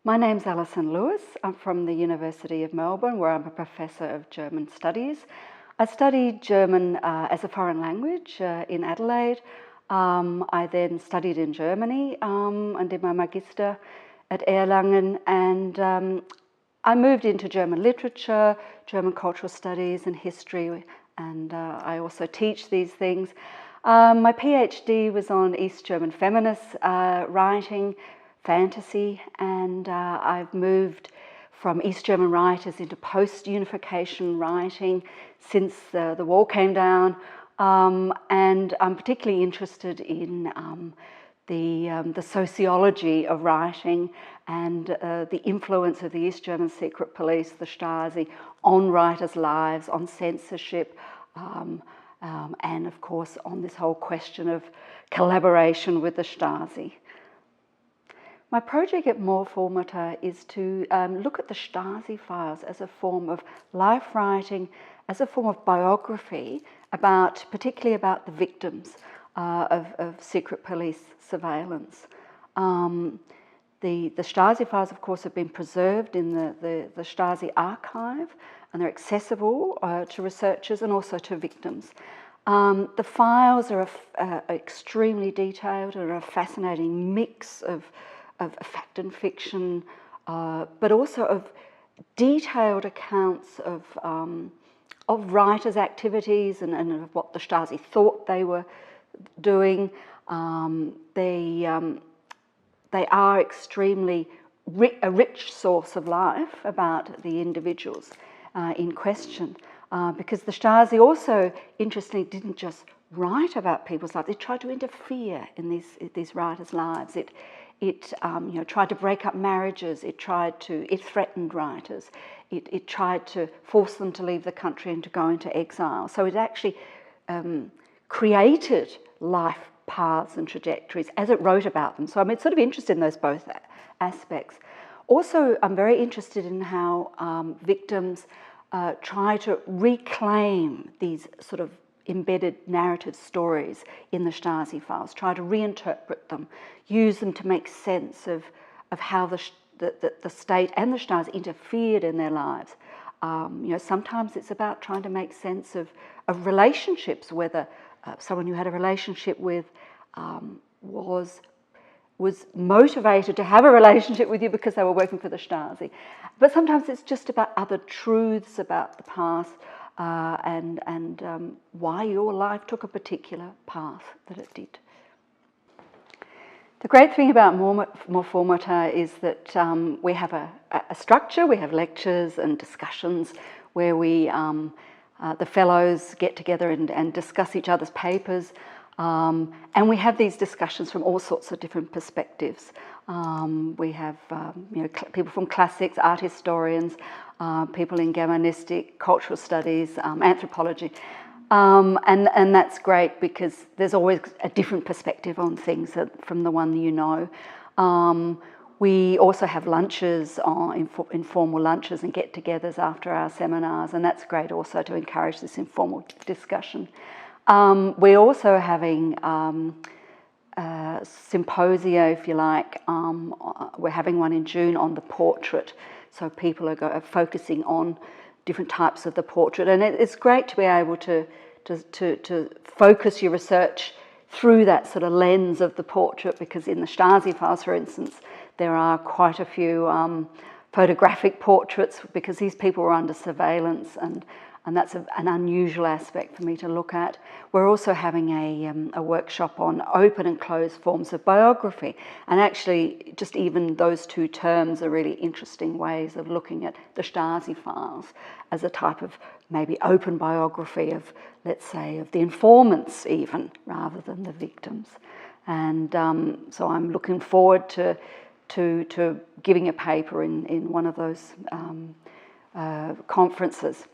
My name's Alison Lewis. I'm from the University of Melbourne, where I'm a professor of German studies. I studied German as a foreign language in Adelaide. I then studied in Germany and did my Magister at Erlangen, and I moved into German literature, German cultural studies and history, and I also teach these things. My PhD was on East German feminist writing, fantasy, and I've moved from East German writers into post-unification writing since the wall came down, and I'm particularly interested in the sociology of writing and the influence of the East German secret police, the Stasi, on writers' lives, on censorship, and of course on this whole question of collaboration with the Stasi. My project at Morphomata is to look at the Stasi files as a form of life writing, as a form of biography, particularly about the victims of secret police surveillance. The Stasi files, of course, have been preserved in the Stasi archive, and they're accessible to researchers and also to victims. The files are extremely detailed and are a fascinating mix of fact and fiction, but also of detailed accounts of writers' activities and of what the Stasi thought they were doing. They are extremely a rich source of life about the individuals in question, because the Stasi also, interestingly, didn't just write about people's lives. It tried to interfere in these writers' lives. It tried to break up marriages. It threatened writers. It tried to force them to leave the country and to go into exile. So it actually created life paths and trajectories as it wrote about them. So I'm sort of interested in those both aspects. Also, I'm very interested in how victims try to reclaim these sort of embedded narrative stories in the Stasi files, try to reinterpret them, use them to make sense of how the state and the Stasi interfered in their lives. Sometimes it's about trying to make sense of relationships, whether someone you had a relationship with was motivated to have a relationship with you because they were working for the Stasi. But sometimes it's just about other truths about the past, and why your life took a particular path that it did. The great thing about Morphomata is that we have a structure. We have lectures and discussions where the fellows get together and discuss each other's papers, and we have these discussions from all sorts of different perspectives. We have people from classics, art historians, people in Germanistic, cultural studies, anthropology, and that's great because there's always a different perspective on things from the one you know. We also have lunches, informal lunches and get-togethers after our seminars, and that's great also to encourage this informal discussion. We're also having symposia, if you like. We're having one in June on the portrait, so people are focusing on different types of the portrait, and it's great to be able to focus your research through that sort of lens of the portrait, because in the Stasi files, for instance, there are quite a few photographic portraits because these people were under surveillance, and that's an unusual aspect for me to look at. We're also having a workshop on open and closed forms of biography, and actually just even those two terms are really interesting ways of looking at the Stasi files as a type of maybe open biography of, let's say, of the informants even, rather than the victims. And so I'm looking forward to giving a paper in one of those conferences.